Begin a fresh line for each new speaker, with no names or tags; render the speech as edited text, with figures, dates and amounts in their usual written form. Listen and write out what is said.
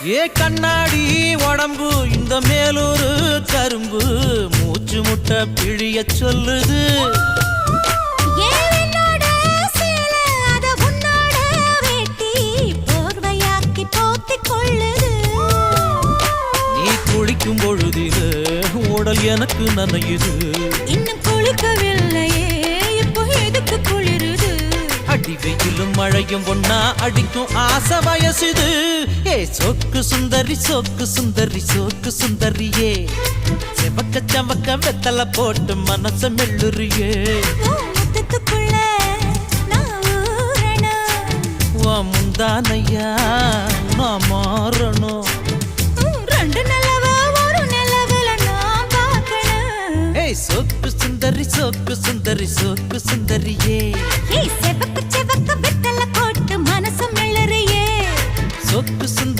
ஏ கண்ணாடி உடம்பு இந்த மேலூரு கரும்பு மூச்சு முட்டை பிழிய சொல்லுது. நீ குளிக்கும் பொழுதிது உடல் எனக்கு நனையுது.
இன்னும் குளிக்கவில்லையே இப்போ எதுக்கு குளிருது?
அடி வெயிலும் மழையும் ஒன்னா அடிக்கும் ஆசை வயசுது. ஏ சொக்கு சுந்தரி சொக்கு சுந்தரி சொக்கு சுந்தரியே செவக்க சமக்க வெத்தலை போட்டு மனச மெல்லுறியே. முந்தானையா நான் மாறணும்.
ரெண்டு நிலவு ஒரு நிலவுல நான் பார்க்கணும்.
ஏய் சொக்கு சுந்தரி சொக்கு சுந்தரி சொக்கு சுந்தரியே
செவக்க செவக்க வெத்தலை போட்டு மனச மெல்லுறியே.
சொக்கு சுந்தரி